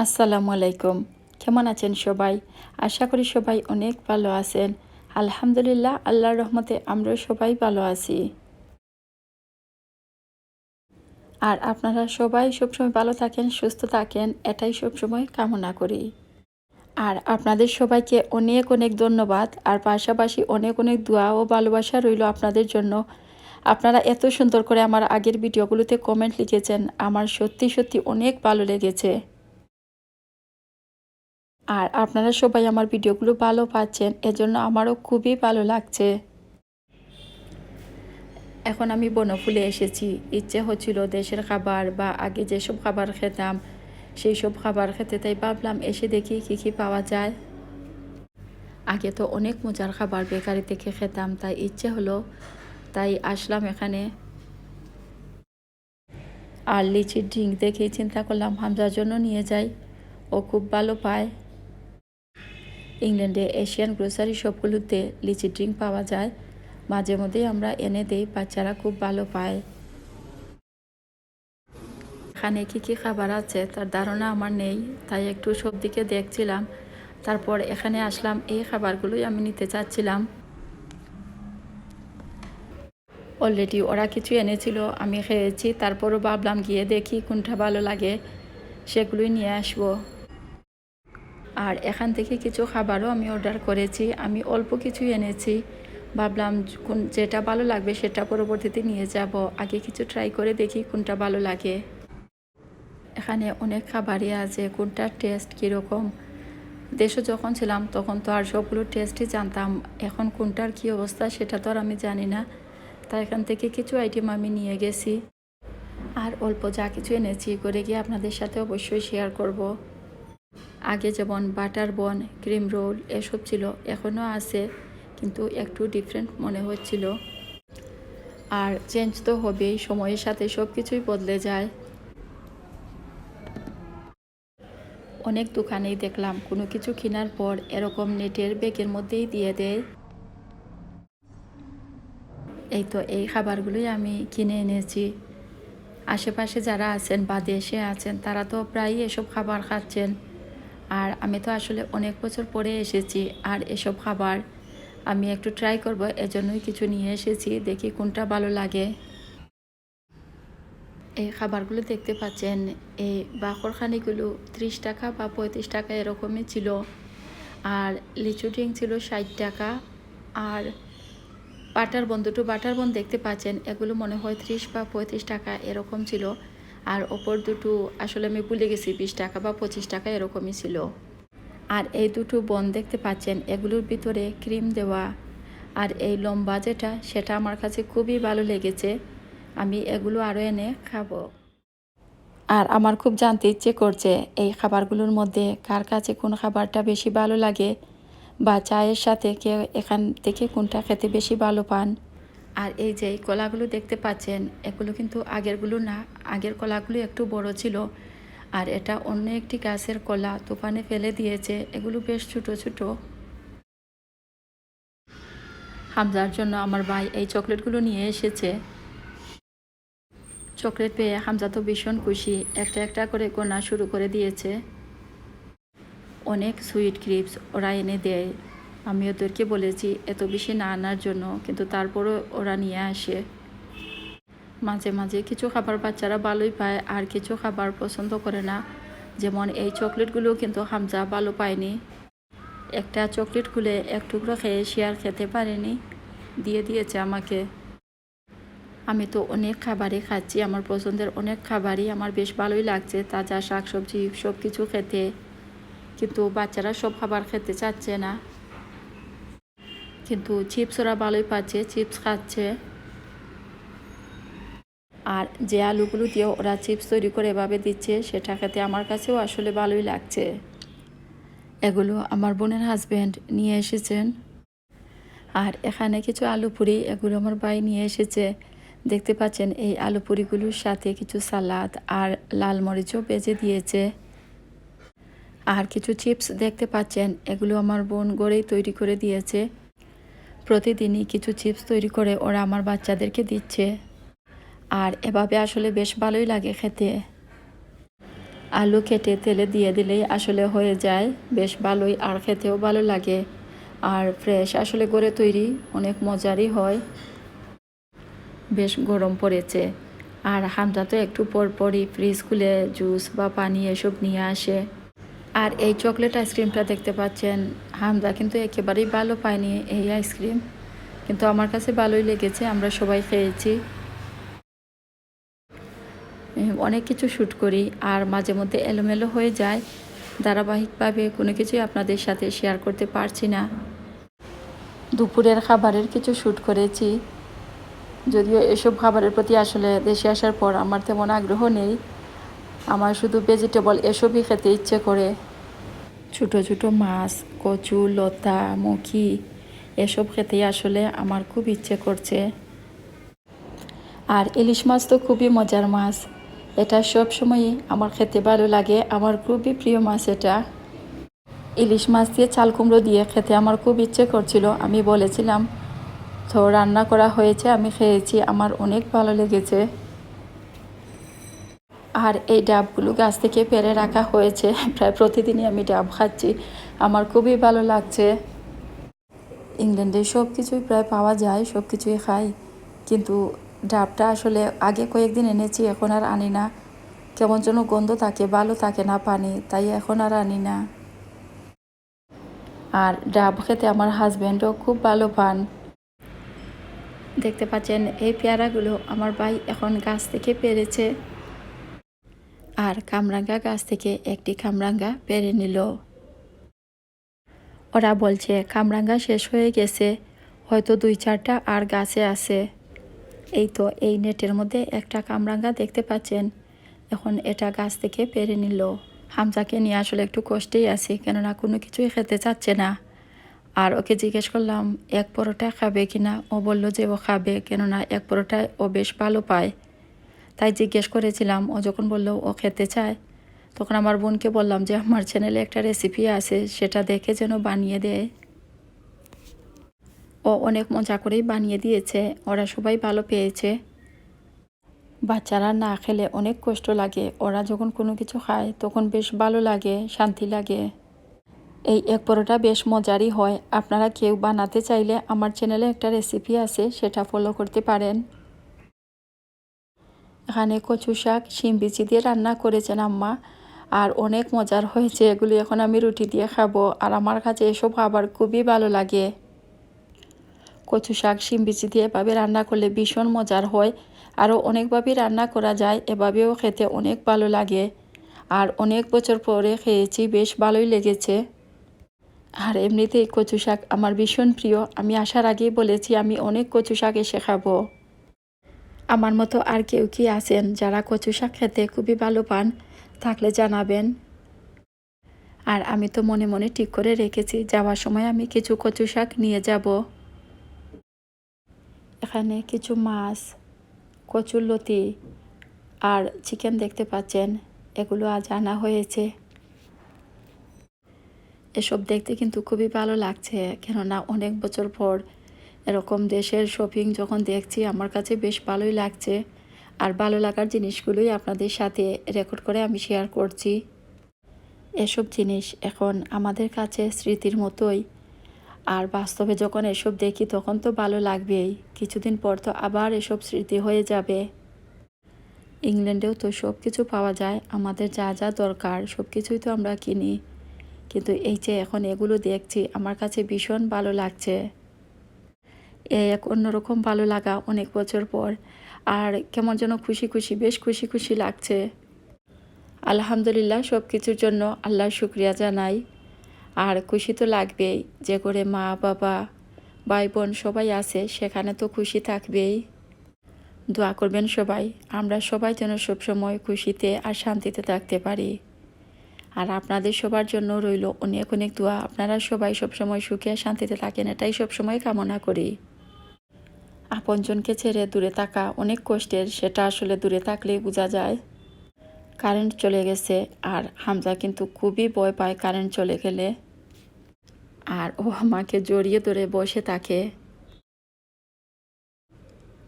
আসসালামু আলাইকুম। কেমন আছেন সবাই? আশা করি সবাই অনেক ভালো আছেন। আলহামদুলিল্লাহ, আল্লাহর রহমতে আমরাও সবাই ভালো আছি। আর আপনারা সবাই সবসময় ভালো থাকেন, সুস্থ থাকেন, এটাই সবসময় কামনা করি। আর আপনাদের সবাইকে অনেক অনেক ধন্যবাদ। আর পাশাপাশি অনেক অনেক দোয়া ও ভালোবাসা রইল আপনাদের জন্য। আপনারা এত সুন্দর করে আমার আগের ভিডিওগুলোতে কমেন্ট লিখেছেন, আমার সত্যি সত্যি অনেক ভালো লেগেছে। আর আপনারা সবাই আমার ভিডিওগুলো ভালো পাচ্ছেন, এজন্য আমারও খুবই ভালো লাগছে। এখন আমি বনফুলে এসেছি। ইচ্ছে হচ্ছিল দেশের খাবার বা আগে যেসব খাবার খেতাম সেই সব খাবার খেতে, তাই ভাবলাম এসে দেখি কী কী পাওয়া যায়। আগে তো অনেক মজার খাবার বেকারি থেকে খেতাম, তাই ইচ্ছে হলো, তাই আসলাম এখানে। আর লিচির ড্রিঙ্ক দেখেই চিন্তা করলাম হামজার জন্য নিয়ে যাই, ও খুব ভালো পায়। ইংল্যান্ডে এশিয়ান গ্রোসারি শপগুলোতে লিচি ড্রিঙ্ক পাওয়া যায়, মাঝে মধ্যেই আমরা এনে দেই, বাচ্চারা খুব ভালো পায়। এখানে কী কী খাবার আছে তার ধারণা আমার নেই, তাই একটু সব দিকে দেখছিলাম। তারপর এখানে আসলাম, এই খাবারগুলোই আমি নিতে চাচ্ছিলাম। অলরেডি ওরা কিছু এনেছিল, আমি খেয়েছি, তারপরও ভাবলাম গিয়ে দেখি কোনটা ভালো লাগে, সেগুলোই নিয়ে আসবো। আর এখান থেকে কিছু খাবারও আমি অর্ডার করেছি, আমি অল্প কিছুই এনেছি। ভাবলাম যেটা ভালো লাগবে সেটা পরবর্তীতে নিয়ে যাব, আগে কিছু ট্রাই করে দেখি কোনটা ভালো লাগে। এখানে অনেক খাবারই আছে, কোনটার টেস্ট কীরকম। দেশে যখন ছিলাম তখন তো আর সবগুলো টেস্টই জানতাম, এখন কোনটার কী অবস্থা সেটা তো আর আমি জানি না। তাই এখান থেকে কিছু আইটেম আমি নিয়ে গেছি। আর অল্প যা কিছু এনেছি করে গিয়ে আপনাদের সাথে অবশ্যই শেয়ার করব। আগে যেমন বাটার বন, ক্রিম রোল এসব ছিল, এখনও আছে, কিন্তু একটু ডিফারেন্ট মনে হচ্ছিল। আর চেঞ্জ তো হবেই, সময়ের সাথে সব কিছুই বদলে যায়। অনেক দোকানেই দেখলাম কোনো কিছু কেনার পর এরকম নেটের ব্যাগের মধ্যেই দিয়ে দেয়। এই তো এই খাবারগুলোই আমি কিনে এনেছি। আশেপাশে যারা আছেন বা দেশে আছেন তারা তো প্রায়ই এসব খাবার খাচ্ছেন। আর আমি তো আসলে অনেক বছর পরে এসেছি, আর এসব খাবার আমি একটু ট্রাই করব, এজন্যই কিছু নিয়ে এসেছি, দেখি কোনটা ভালো লাগে। এই খাবারগুলো দেখতে পাচ্ছেন, এই বাকরখানিগুলো 30 টাকা বা 35 টাকা এরকমই ছিল। আর লিচু ড্রিঙ্ক ছিল 60 টাকা। আর বাটার বন দেখতে পাচ্ছেন, এগুলো মনে হয় 30 বা 35 টাকা এরকম ছিল। আর ওপর দুটো আসলে আমি ভুলে গেছি, 20 টাকা বা 25 টাকা এরকমই ছিল। আর এই দুটো বন দেখতে পাচ্ছেন, এগুলোর ভিতরে ক্রিম দেওয়া। আর এই লম্বা যেটা, সেটা আমার কাছে খুবই ভালো লেগেছে, আমি এগুলো আরও এনে খাবো। আর আমার খুব জানতে ইচ্ছে করছে এই খাবারগুলোর মধ্যে কার কাছে কোন খাবারটা বেশি ভালো লাগে, বা চায়ের সাথে কে এখান থেকে কোনটা খেতে বেশি ভালো পান। আর এই যে কলাগুলো দেখতে পাচ্ছেন, এগুলো কিন্তু আগেরগুলো না, আগের কলাগুলো একটু বড় ছিল। আর এটা অন্য একটি গাছের কলা, তুফানে ফেলে দিয়েছে, এগুলো বেশ ছোট ছোট। হামজার জন্য আমার ভাই এই চকলেটগুলো নিয়ে এসেছে। চকলেট পেয়ে হামজা তো ভীষণ খুশি, একটা একটা করে গোনা শুরু করে দিয়েছে। অনেক সুইট ক্রিপস ওরা এনে দেয়, আমি ওদেরকে বলেছি এত বেশি না আনার জন্য, কিন্তু তারপরও ওরা নিয়ে আসে। মাঝে মাঝে কিছু খাবার বাচ্চারা ভালোই পায়, আর কিছু খাবার পছন্দ করে না। যেমন এই চকলেটগুলো কিন্তু হামজা ভালো পায়নি। একটা চকলেট খুলে এক টুকরো খেয়ে সে আর খেতে পারেনি, দিয়ে দিয়েছে আমাকে। আমি তো অনেক খাবারই খাচ্ছি, আমার পছন্দের অনেক খাবারই আমার বেশ ভালোই লাগছে, তাজা শাকসবজি সব কিছু খেতে। কিন্তু বাচ্চারা সব খাবার খেতে চাচ্ছে না। কিন্তু চিপস ওরা ভালোই পাচ্ছে, চিপস খাচ্ছে। আর যে আলুগুলো দিয়ে ওরা চিপস তৈরি করে এভাবে দিচ্ছে, সেটা খেতে আমার কাছেও আসলে ভালোই লাগছে। এগুলো আমার বোনের হাজব্যান্ড নিয়ে এসেছেন। আর এখানে কিছু আলু পুরি, এগুলো আমার ভাই নিয়ে এসেছে। দেখতে পাচ্ছেন এই আলু পুরিগুলোর সাথে কিছু সালাদ আর লাল মরিচও ভেজে দিয়েছে। আর কিছু চিপস দেখতে পাচ্ছেন, এগুলো আমার বোন গড়েই তৈরি করে দিয়েছে। প্রতিদিনই কিছু চিপস তৈরি করে ওরা আমার বাচ্চাদেরকে দিচ্ছে। আর এভাবে আসলে বেশ ভালোই লাগে খেতে। আলু কেটে তেলে দিয়ে দিলেই আসলে হয়ে যায়, বেশ ভালোই আর খেতেও ভালো লাগে। আর ফ্রেশ আসলে ঘরে তৈরি, অনেক মজারই হয়। বেশ গরম পড়েছে, আর হামজা তো একটু পরপরই ফ্রিজ খুলে জুস বা পানি এসব নিয়ে আসে। আর এই চকলেট আইসক্রিমটা দেখতে পাচ্ছেন, হামজা কিন্তু একেবারেই ভালো পায়নি এই আইসক্রিম, কিন্তু আমার কাছে ভালোই লেগেছে, আমরা সবাই খেয়েছি। অনেক কিছু শ্যুট করি আর মাঝে মধ্যে এলোমেলো হয়ে যায়, ধারাবাহিকভাবে কোনো কিছুই আপনাদের সাথে শেয়ার করতে পারছি না। দুপুরের খাবারের কিছু শ্যুট করেছি, যদিও এসব খাবারের প্রতি আসলে দেশে আসার পর আমার তেমন আগ্রহ নেই। আমার শুধু ভেজিটেবল এসবই খেতে ইচ্ছে করে। ছোটো ছোটো মাছ, কচু, লতা, মুখি এসব খেতেই আসলে আমার খুব ইচ্ছে করছে। আর ইলিশ মাছ তো খুবই মজার মাছ, এটা সব সময়ই আমার খেতে ভালো লাগে, আমার খুবই প্রিয় মাছ এটা। ইলিশ মাছ দিয়ে চাল কুমড়ো দিয়ে খেতে আমার খুব ইচ্ছে করছিল, আমি বলেছিলাম, তো রান্না করা হয়েছে, আমি খেয়েছি, আমার অনেক ভালো লেগেছে। আর এই ডাবগুলো গাছ থেকে পেড়ে রাখা হয়েছে, প্রায় প্রতিদিনই আমি ডাব খাচ্ছি, আমার খুবই ভালো লাগছে। ইংল্যান্ডে সব কিছুই প্রায় পাওয়া যায়, সব কিছুই খাই, কিন্তু ডাবটা আসলে আগে কয়েকদিন এনেছি, এখন আর আনি না, কেমন যেন গন্ধ থাকে, ভালো থাকে না পানি, তাই এখন আর আনি না। আর ডাব খেতে আমার হাজব্যান্ডও খুব ভালো পান। দেখতে পাচ্ছেন এই পেয়ারাগুলো আমার ভাই এখন গাছ থেকে পেরেছে, আর কামরাঙ্গা গাছ থেকে একটি কামরাঙ্গা পেরে নিল। ওরা বলছে কামরাঙ্গা শেষ হয়ে গেছে, হয়তো 2-4টা আর গাছে আছে। এই তো এই নেটের মধ্যে একটা কামরাঙ্গা দেখতে পাচ্ছেন, এখন এটা গাছ থেকে পেরে নিল। হামজাকে নিয়ে আসলে একটু কষ্টেই আছি, কেননা কোনো কিছুই খেতে চাচ্ছে না। আর ওকে জিজ্ঞেস করলাম এক পরোটা খাবে কিনা, ও বলল যে ও খাবে, কেননা এক পরোটায় ও বেশ ভালো পায়। তাই জিজ্ঞেস করেছিলাম, ও যখন বলল ও খেতে চায়, তখন আমার বোনকে বললাম যে আমার চ্যানেলে একটা রেসিপি আছে, সেটা দেখে যেন বানিয়ে দেয়। ও অনেক মজা করেই বানিয়ে দিয়েছে, ওরা সবাই ভালো পেয়েছে। বাচ্চারা না খেলে অনেক কষ্ট লাগে, ওরা যখন কোনো কিছু খায় তখন বেশ ভালো লাগে, শান্তি লাগে। এই এক পরোটা বেশ মজারই হয়, আপনারা কেউ বানাতে চাইলে আমার চ্যানেলে একটা রেসিপি আছে, সেটা ফলো করতে পারেন। এখানে কচু শাক শিম বিচি দিয়ে রান্না করেছেন আম্মা, আর অনেক মজার হয়েছে, এগুলি এখন আমি রুটি দিয়ে খাবো, আর আমার কাছে এসব খাবার খুবই ভালো লাগে। কচু শাক শিম বিচি দিয়ে এভাবে রান্না করলে ভীষণ মজার হয়, আরও অনেকভাবেই রান্না করা যায়, এভাবেও খেতে অনেক ভালো লাগে। আর অনেক বছর পরে খেয়েছি, বেশ ভালোই লেগেছে। আর এমনিতেই কচু শাক আমার ভীষণ প্রিয়, আমি আসার আগেই বলেছি আমি অনেক কচু শাক এসে খাবো। আমার মতো আর কেউ কি আছেন যারা কচু শাক খেতে খুবই ভালো পান, থাকলে জানাবেন। আর আমি তো মনে মনে ঠিক করে রেখেছি, যাওয়ার সময় আমি কিছু কচু শাক নিয়ে যাব। এখানে কিছু মাছ, কচুরলতি আর চিকেন দেখতে পাচ্ছেন, এগুলো আজ আনা হয়েছে। এসব দেখতে কিন্তু খুবই ভালো লাগছে, কেননা অনেক বছর পর এরকম দেশের শপিং যখন দেখছি, আমার কাছে বেশ ভালোই লাগছে। আর ভালো লাগার জিনিসগুলোই আপনাদের সাথে রেকর্ড করে আমি শেয়ার করছি। এসব জিনিস এখন আমাদের কাছে স্মৃতির মতোই, আর বাস্তবে যখন এসব দেখি তখন তো ভালো লাগবেই, কিছুদিন পর তো আবার এসব স্মৃতি হয়ে যাবে। ইংল্যান্ডেও তো সব কিছু পাওয়া যায়, আমাদের যা যা দরকার সব কিছুই তো আমরা কিনি, কিন্তু এই যে এখন এগুলো দেখছি, আমার কাছে ভীষণ ভালো লাগছে। এক অন্যরকম ভালো লাগা অনেক বছর পর, আর কেমন যেন খুশি খুশি, বেশ খুশি খুশি লাগছে। আলহামদুলিল্লাহ, সব কিছুর জন্য আল্লাহর শুকরিয়া জানাই। আর খুশি তো লাগবেই, যে করে মা বাবা ভাই বোন সবাই আছে, সেখানে তো খুশি থাকবেই। দোয়া করবেন সবাই, আমরা সবাই যেন সবসময় খুশিতে আর শান্তিতে থাকতে পারি। আর আপনাদের সবার জন্য রইল অনেক অনেক দোয়া, আপনারা সবাই সবসময় সুখে শান্তিতে থাকেন, এটাই সবসময় কামনা করি। আপনজনকে ছেড়ে দূরে থাকা অনেক কষ্টের, সেটা আসলে দূরে থাকলেই বোঝা যায়। কারেন্ট চলে গেছে, আর হামজা কিন্তু খুবই ভয় পায় কারেন্ট চলে গেলে, আর ও আমাকে জড়িয়ে ধরে বসে থাকে।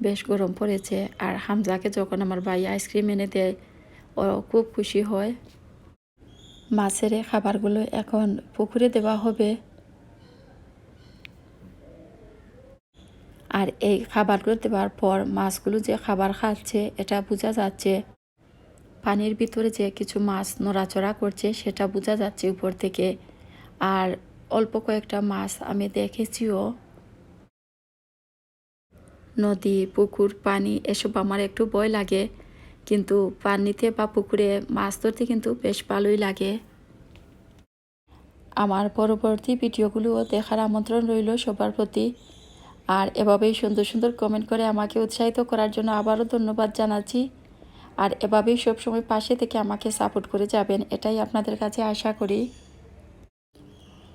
বেশ গরম পড়েছে, আর হামজাকে যখন আমার ভাই আইসক্রিম এনে দেয়, ও খুব খুশি হয়। মাছের এই খাবারগুলো এখন পুকুরে দেওয়া হবে। আর এই খাবারগুলো দেওয়ার পর মাছগুলো যে খাবার খাচ্ছে এটা বোঝা যাচ্ছে। পানির ভিতরে যে কিছু মাছ নড়াচড়া করছে সেটা বোঝা যাচ্ছে উপর থেকে। আর অল্প কয়েকটা মাছ আমি দেখেছিও। নদী, পুকুর, পানি এসব আমার একটু ভয় লাগে, কিন্তু পানিতে বা পুকুরে মাছ ধরতে কিন্তু বেশ ভালোই লাগে। আমার পরবর্তী ভিডিওগুলোও দেখার আমন্ত্রণ রইল সবার প্রতি। আর এভাবেই সুন্দর সুন্দর কমেন্ট করে আমাকে উৎসাহিত করার জন্য আবারও ধন্যবাদ জানাচ্ছি। আর এভাবেই সবসময় পাশে থেকে আমাকে সাপোর্ট করে যাবেন, এটাই আপনাদের কাছে আশা করি।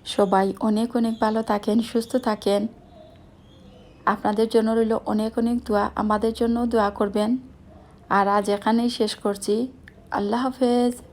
সবাই অনেক অনেক ভালো থাকেন, সুস্থ থাকেন। আপনাদের জন্য রইল অনেক অনেক দোয়া, আমাদের জন্য দোয়া করবেন। আর আজ এখানেই শেষ করছি। আল্লাহ হাফেজ।